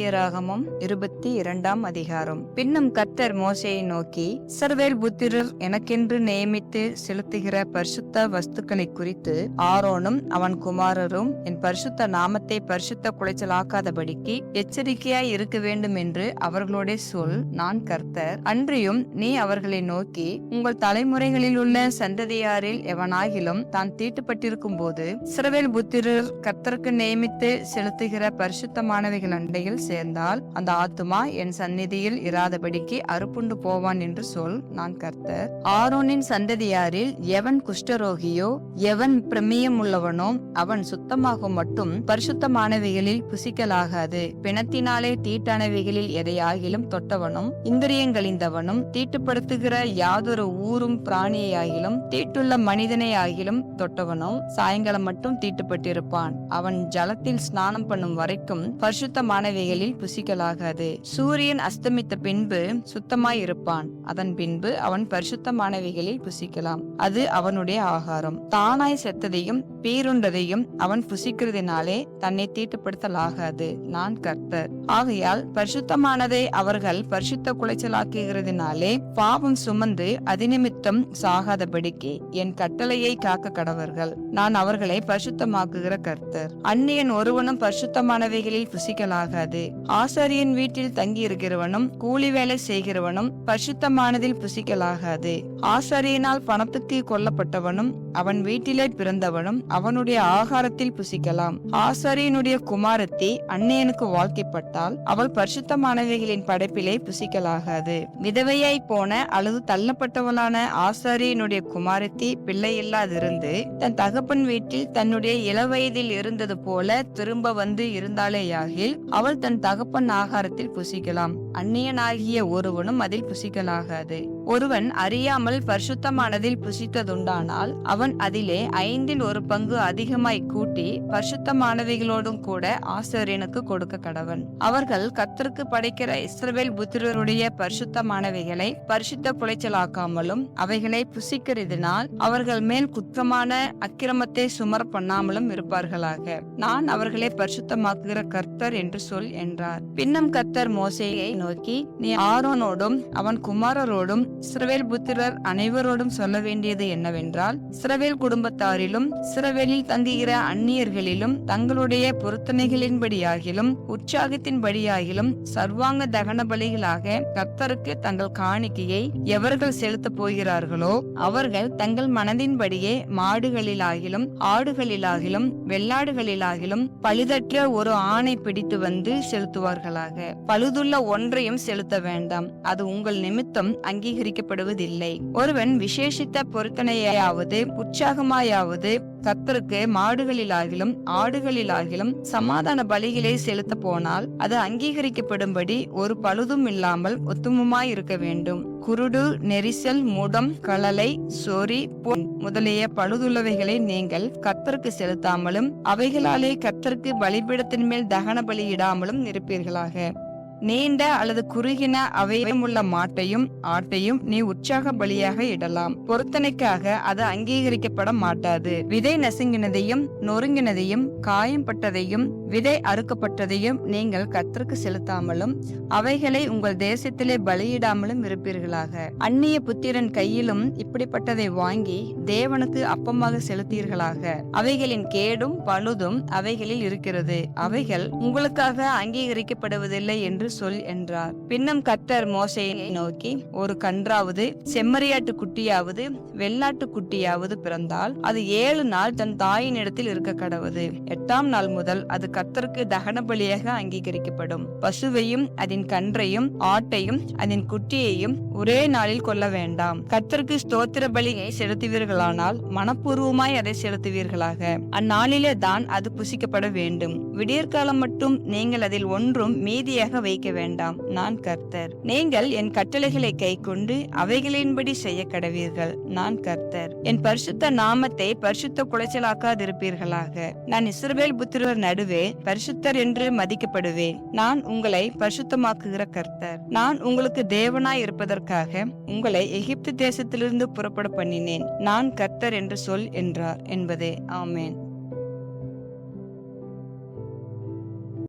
லேவியராகமம் 22 அதிகாரம். பின்னும் கர்த்தர் மோசேயை நோக்கி, இஸ்ரவேல் புத்திரர் எனக்கென்று நியமித்து செலுத்துகிற பரிசுத்த வஸ்துக்களை குறித்து ஆரோனும் அவன் குமாரரும் என் பரிசுத்த நாமத்தை பரிசுத்த குலைச்சலாக்காதபடிக்கு எச்சரிக்கையாய் இருக்க வேண்டும் என்று அவர்களோட சொல். நான் கர்த்தர். அன்றியும் நீ அவர்களை நோக்கி, உங்கள் தலைமுறைகளில் உள்ள சந்ததியாரில் எவனாகிலும் தான் தீட்டுப்பட்டிருக்கும் போது இஸ்ரவேல் புத்திரர் கர்த்தருக்கு நியமித்து செலுத்துகிற பரிசுத்தமானவைகள் அண்டையில் சேர்ந்தால் அந்த ஆத்துமா என் சந்நிதியில் இராதபடிக்கு அறுப்புண்டு போவான் என்று சொல். நான் கர்த்தர். ஆரோனின் சந்ததியாரில் எவன் குஷ்டரோகியோ எவன் பிரமியம் உள்ளவனோ அவன் சுத்தமாக மட்டும் பரிசுத்தமானவைகளில் புசிக்கலாகாது. பிணத்தினாலே தீட்டானவைகளில் எதையாகிலும் தொட்டவனும் இந்திரியங்களிந்தவனும் தீட்டுப்படுத்துகிற யாதொரு ஊரும் பிராணியாகிலும் தீட்டுள்ள மனிதனை ஆகிலும் தொட்டவனும் சாயங்காலம் மட்டும் தீட்டுப்பட்டிருப்பான். அவன் ஜலத்தில் ஸ்நானம் பண்ணும் வரைக்கும் பரிசுத்தமானவைகளில் புசிக்கலாகாது. சூரியன் அஸ்தமித்த பின்பு சுத்தமாயிருப்பான். அதன் பின்பு அவன் பரிசுத்தமானவைகளில் புசிக்கலாம். அது அவனுடைய ஆகாரம். தானாய் செத்ததையும் பீருண்டதையும் அவன் புசிக்கிறதினாலே தன்னை தீட்டுப்படுத்தலாகாது. நான் கர்த்தர். ஆகையால் பரிசுத்தமானதை அவர்கள் பரிசுத்த குலைச்சலாக்குகிறதினாலே பாவம் சுமந்து அதிநிமித்தம் சாகாதபடிக்கு என் கட்டளையை காக்க கடவர்கள். நான் அவர்களை பரிசுத்தமாக்குகிற கர்த்தர். அந்நியன் ஒருவனும் பரிசுத்தமானவைகளில் புசிக்கலாகாது. ஆசாரியன் வீட்டில் தங்கி இருக்கிறவனும் கூலி வேலை செய்கிறவனும் பரிசுத்தமானதில் புசிக்கலாகாது. ஆசாரியனால் பணத்துக்கு கொல்லப்பட்டவனும் அவன் வீட்டிலே பிறந்தவனும் அவனுடைய ஆகாரத்தில் புசிக்கலாம். ஆசாரியனுடைய குமாரத்தி அந்நியனுக்கு வாழ்க்கைப்பட்டால் அவள் பரிசுத்தமானவைகளின் படைப்பிலே புசிக்கலாகாது. விதவையாய் போன அல்லது தள்ளப்பட்டவளான ஆசாரியனுடைய குமாரத்தி பிள்ளை இல்லாதிருந்து தன் தகப்பன் வீட்டில் தன்னுடைய இளவயதில் இருந்தது போல திரும்ப வந்து இருந்தாலேயாகில் அவள் தன் தகப்பன் ஆகாரத்தில் புசிக்கலாம். அந்நியனாகிய ஒருவனும் அதில் புசிக்கலாகாது. ஒருவன் அறியாமல் பரிசுத்தமானதில் புசித்ததுண்டானால் அவன் அதிலே 1/5 அதிகமாய் கூட்டி பரிசுத்தமானவைகளோடும் கூட ஆசாரியனுக்கு கொடுக்க கடவன். அவர்கள் கர்த்தருக்கு படைக்கிற இஸ்ரவேல் புத்திரருடைய பரிசுத்தமானவைகளை பரிசுத்த குலைச்சலாக்காமலும் அவைகளை புசிக்கிறதினால் அவர்கள் மேல் குற்றமான அக்கிரமத்தை சுமர பண்ணாமலும் இருப்பார்களாக. நான் அவர்களை பரிசுத்தமாக்குகிற கர்த்தர் என்று சொல் என்றார். பின்னும் கர்த்தர் மோசேயை நோக்கி, நீ ஆரோனோடும் அவன் குமாரரோடும் இஸ்ரவேல் புத்திரர் அனைவரோடும் சொல்ல வேண்டியது என்னவென்றால், இஸ்ரவேல் குடும்பத்தாரிலும் இஸ்ரவேலில் தங்குகிற அந்நியர்களிலும் தங்களுடைய பொருத்தனைகளின்படியாகிலும் உற்சாகத்தின்படியாகிலும் சர்வாங்க தகன பலிகளாக கர்த்தருக்கு தங்கள் காணிக்கையை எவர்கள் செலுத்த போகிறார்களோ அவர்கள் தங்கள் மனதின்படியே மாடுகளிலாகிலும் ஆடுகளிலாகிலும் வெள்ளாடுகளிலாகிலும் பழுதற்ற ஒரு ஆணை பிடித்து வந்து செலுத்துவார்களாக. பழுதுள்ள ஒன்றையும் செலுத்த வேண்டாம். அது உங்கள் நிமித்தம் அங்கீகரிக்கப்படுவதில்லை. ஒருவன் விசேஷித்த பொருத்தனையாவது உற்சாகமாயாவது கர்த்தருக்கு மாடுகளிலாகிலும் ஆடுகளிலாகிலும் சமாதான பலிகளை செலுத்த போனால் அது அங்கீகரிக்கப்படும்படி ஒரு பழுதும் இல்லாமல் உத்தமமாய் இருக்க வேண்டும். குருடு, நெரிசல், முடம், களலை, சொறி முதலிய பழுதுள்ளவைகளை நீங்கள் கர்த்தருக்கு செலுத்தாமலும் அவைகளாலே கர்த்தருக்கு பலிபீடத்தின் மேல் தகன பலியிடாமலும் இருப்பீர்களாக. நீண்ட அல்லது குறுகின அவயமுள்ள மாட்டையும் ஆட்டையும் நீ உற்சாக பலியாக இடலாம். பொருத்தனைக்காக அது அங்கீகரிக்கப்பட மாட்டாது. விதை நசுங்கினதையும் நொறுங்கினதையும் காயம்பட்டதையும் விதை அறுக்கப்பட்டதையும் நீங்கள் கர்த்தருக்கு செலுத்தாமலும் அவைகளை உங்கள் தேசத்திலே பலியிடாமலும் இருப்பீர்களாக. அந்நிய புத்திரன் கையிலும் இப்படிப்பட்டதை வாங்கி தேவனுக்கு அப்பமாக செலுத்தீர்களாக. அவைகளின் கேடும் பழுதும் அவைகளில் இருக்கிறது. அவைகள் உங்களுக்காக அங்கீகரிக்கப்படுவதில்லை என்று சொல் என்றார். பின்னும் கர்த்தர் மோசேயை நோக்கி, ஒரு கன்றாவது செம்மறியாட்டு குட்டியாவது வெள்ளாட்டு குட்டியாவது பிறந்தால் அது 7 நாள் தன் தாயின் இடத்தில் இருக்க கடவுது. 8ஆம் நாள் முதல் அது கர்த்தருக்கு தகன பலியாக அங்கீகரிக்கப்படும். பசுவையும் அதன் கன்றையும் ஆட்டையும் அதன் குட்டியையும் ஒரே நாளில் கொல்ல வேண்டாம். கர்த்தருக்கு ஸ்தோத்திர பலியை செலுத்துவீர்களானால் மனப்பூர்வமாய் அதை செலுத்துவீர்களாக. அந்நாளிலே தான் அது புசிக்கப்பட வேண்டும். விடியற்காலம் மட்டும் நீங்கள் அதில் ஒன்றும் மீதியாக வைக்க வேண்டாம். நான் கர்த்தர். நீங்கள் என் கட்டளைகளை கைக்கொண்டு அவைகளின்படி செய்ய கடவீர்கள். நான் கர்த்தர். என் பரிசுத்த நாமத்தை பரிசுத்த குலைச்சலாக்காதிருப்பீர்களாக. நான் இஸ்ரவேல் புத்திரர் நடுவே பரிசுத்தர் என்று மதிக்கப்படுவேன். நான் உங்களை பரிசுத்தமாக்குகிற கர்த்தர். நான் உங்களுக்கு தேவனாய் இருப்பதற்காக உங்களை எகிப்து தேசத்திலிருந்து புறப்பட பண்ணினேன். நான் கர்த்தர் என்று சொல் என்றார் என்பதே. ஆமேன்.